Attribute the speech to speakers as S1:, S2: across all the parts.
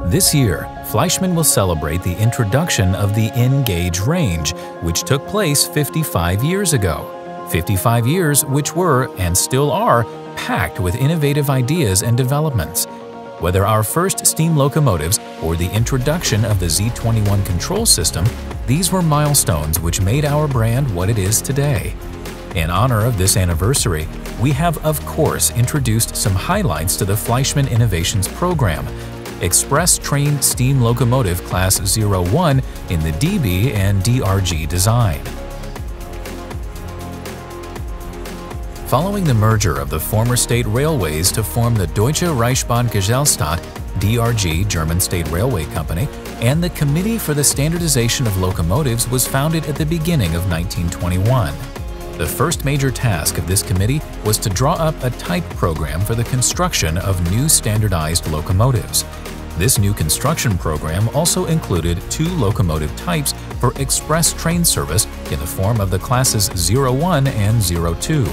S1: This year, Fleischmann will celebrate the introduction of the N-Gauge range, which took place 55 years ago. 55 years which were, and still are, packed with innovative ideas and developments. Whether our first steam locomotives or the introduction of the Z21 control system, these were milestones which made our brand what it is today. In honor of this anniversary, we have of course introduced some highlights to the Fleischmann Innovations program: Express Train Steam Locomotive Class 01 in the DB and DRG design. Following the merger of the former state railways to form the Deutsche Reichsbahngesellschaft (DRG) German State Railway Company, and the Committee for the Standardization of Locomotives was founded at the beginning of 1921. The first major task of this committee was to draw up a type program for the construction of new standardized locomotives. This new construction program also included 2 locomotive types for express train service in the form of the classes 01 and 02.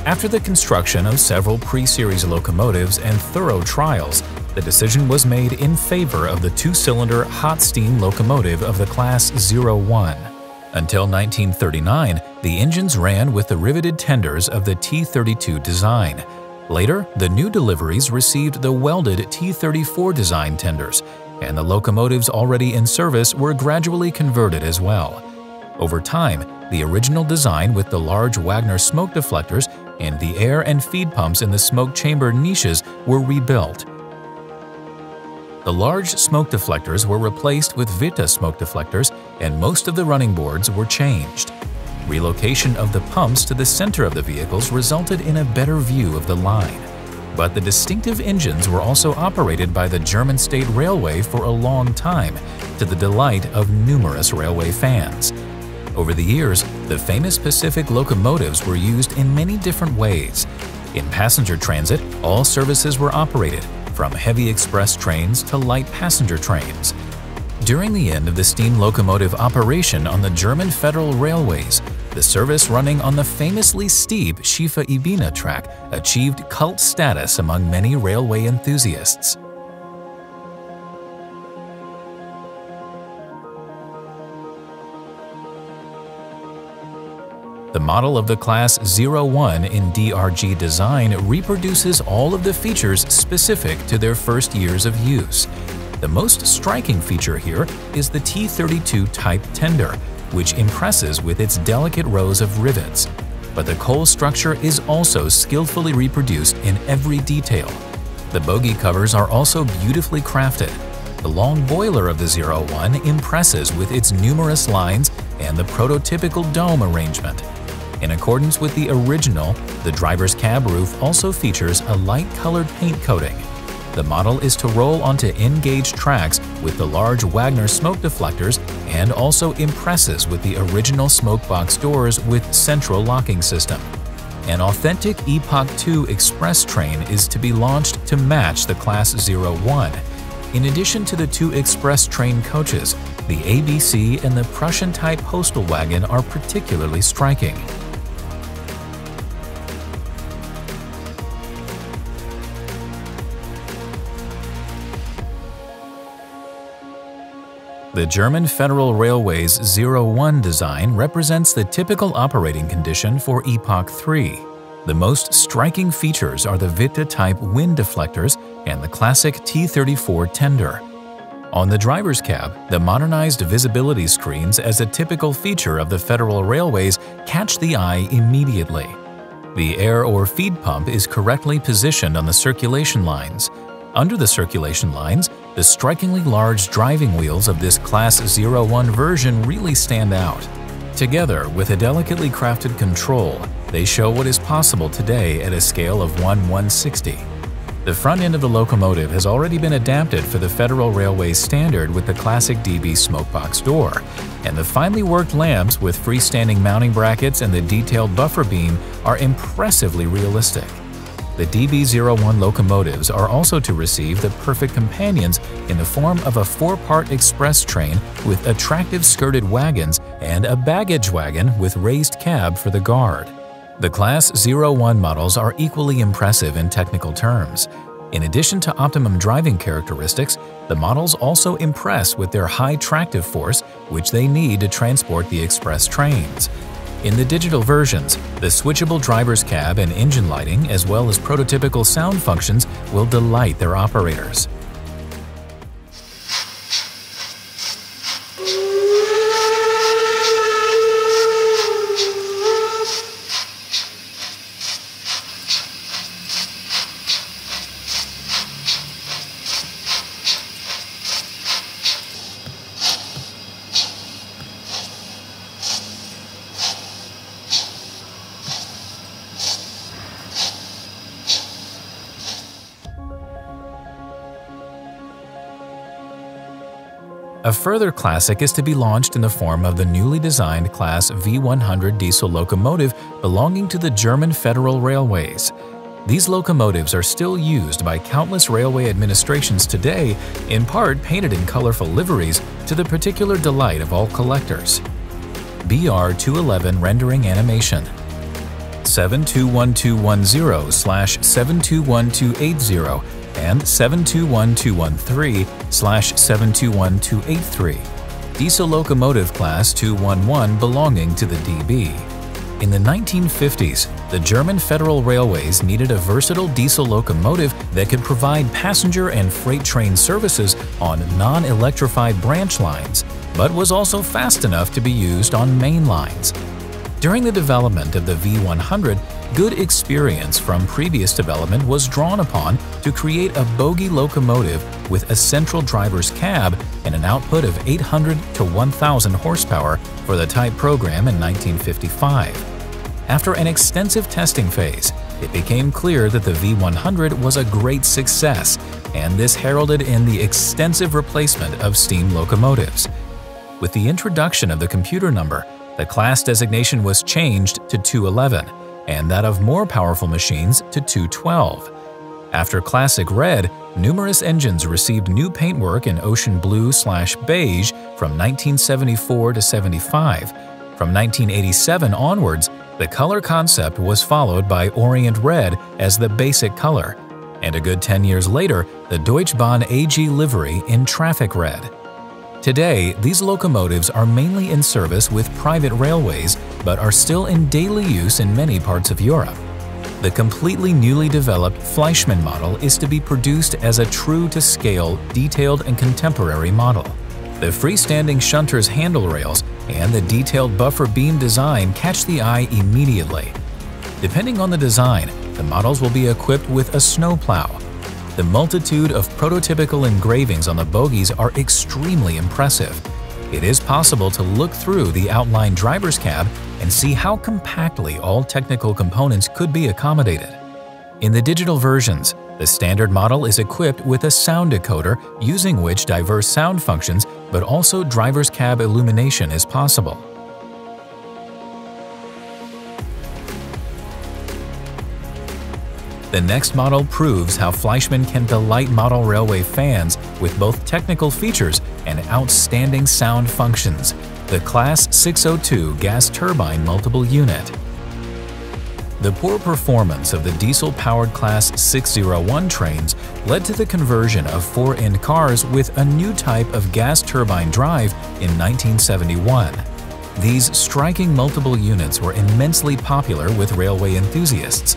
S1: After the construction of several pre-series locomotives and thorough trials, the decision was made in favor of the 2-cylinder hot steam locomotive of the Class 01. Until 1939, the engines ran with the riveted tenders of the T32 design. Later, the new deliveries received the welded T34 design tenders, and the locomotives already in service were gradually converted as well. Over time, the original design with the large Wagner smoke deflectors and the air and feed pumps in the smoke chamber niches were rebuilt. The large smoke deflectors were replaced with Vita smoke deflectors, and most of the running boards were changed. Relocation of the pumps to the center of the vehicles resulted in a better view of the line. But the distinctive engines were also operated by the German State Railway for a long time, to the delight of numerous railway fans. Over the years, the famous Pacific locomotives were used in many different ways. In passenger transit, all services were operated, from heavy express trains to light passenger trains. During the end of the steam locomotive operation on the German Federal Railways, the service running on the famously steep Schiefer-Ibina track achieved cult status among many railway enthusiasts. The model of the Class 01 in DRG design reproduces all of the features specific to their first years of use. The most striking feature here is the T32 type tender, which impresses with its delicate rows of rivets. But the coal structure is also skillfully reproduced in every detail. The bogie covers are also beautifully crafted. The long boiler of the 01 impresses with its numerous lines and the prototypical dome arrangement. In accordance with the original, the driver's cab roof also features a light-colored paint coating. The model is to roll onto N-gauge tracks with the large Wagner smoke deflectors and also impresses with the original smoke box doors with central locking system. An authentic Epoch II express train is to be launched to match the Class 01. In addition to the 2 express train coaches, the ABC and the Prussian-type postal wagon are particularly striking. The German Federal Railway's 01 design represents the typical operating condition for Epoch III. The most striking features are the Vita-type wind deflectors and the classic T34 tender. On the driver's cab, the modernized visibility screens as a typical feature of the Federal Railways catch the eye immediately. The air or feed pump is correctly positioned on the circulation lines. Under the circulation lines, the strikingly large driving wheels of this Class 01 version really stand out. Together with a delicately crafted control, they show what is possible today at a scale of 1/160. The front end of the locomotive has already been adapted for the Federal Railway standard with the classic DB smokebox door, and the finely worked lamps with freestanding mounting brackets and the detailed buffer beam are impressively realistic. The DB01 locomotives are also to receive the perfect companions in the form of a 4-part express train with attractive skirted wagons and a baggage wagon with raised cab for the guard. The Class 01 models are equally impressive in technical terms. In addition to optimum driving characteristics, the models also impress with their high tractive force, which they need to transport the express trains. In the digital versions, the switchable driver's cab and engine lighting, as well as prototypical sound functions, will delight their operators. A further classic is to be launched in the form of the newly designed Class V100 diesel locomotive belonging to the German Federal Railways. These locomotives are still used by countless railway administrations today, in part painted in colorful liveries to the particular delight of all collectors. BR211 rendering animation. 721210/721280 and 721213/721283, diesel locomotive class 211 belonging to the DB. In the 1950s, the German Federal Railways needed a versatile diesel locomotive that could provide passenger and freight train services on non-electrified branch lines, but was also fast enough to be used on main lines. During the development of the V100, good experience from previous development was drawn upon to create a bogie locomotive with a central driver's cab and an output of 800 to 1,000 horsepower for the type program in 1955. After an extensive testing phase, it became clear that the V100 was a great success, and this heralded in the extensive replacement of steam locomotives. With the introduction of the computer number, the class designation was changed to 211, and that of more powerful machines to 212. After Classic Red, numerous engines received new paintwork in ocean blue/beige from 1974 to 75. From 1987 onwards, the color concept was followed by Orient Red as the basic color, and a good 10 years later, the Deutsche Bahn AG livery in Traffic Red. Today, these locomotives are mainly in service with private railways, but are still in daily use in many parts of Europe. The completely newly developed Fleischmann model is to be produced as a true-to-scale, detailed and contemporary model. The freestanding shunter's handle rails and the detailed buffer beam design catch the eye immediately. Depending on the design, the models will be equipped with a snowplow. The multitude of prototypical engravings on the bogies are extremely impressive. It is possible to look through the outline driver's cab and see how compactly all technical components could be accommodated. In the digital versions, the standard model is equipped with a sound decoder using which diverse sound functions but also driver's cab illumination is possible. The next model proves how Fleischmann can delight model railway fans with both technical features and outstanding sound functions, the Class 602 gas turbine multiple unit. The poor performance of the diesel-powered Class 601 trains led to the conversion of four-end cars with a new type of gas turbine drive in 1971. These striking multiple units were immensely popular with railway enthusiasts.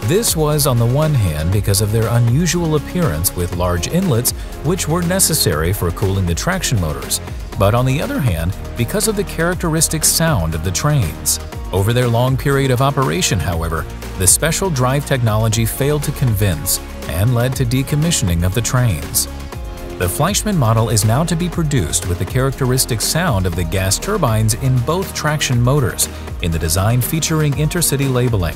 S1: This was on the one hand because of their unusual appearance with large inlets which were necessary for cooling the traction motors, but on the other hand because of the characteristic sound of the trains. Over their long period of operation, however, the special drive technology failed to convince and led to decommissioning of the trains. The Fleischmann model is now to be produced with the characteristic sound of the gas turbines in both traction motors, in the design featuring intercity labeling.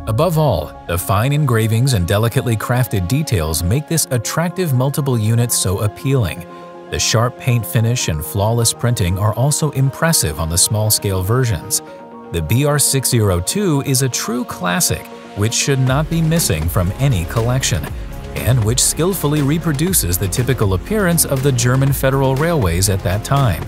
S1: Above all, the fine engravings and delicately crafted details make this attractive multiple unit so appealing. The sharp paint finish and flawless printing are also impressive on the small-scale versions. The BR602 is a true classic which should not be missing from any collection, and which skillfully reproduces the typical appearance of the German Federal Railways at that time.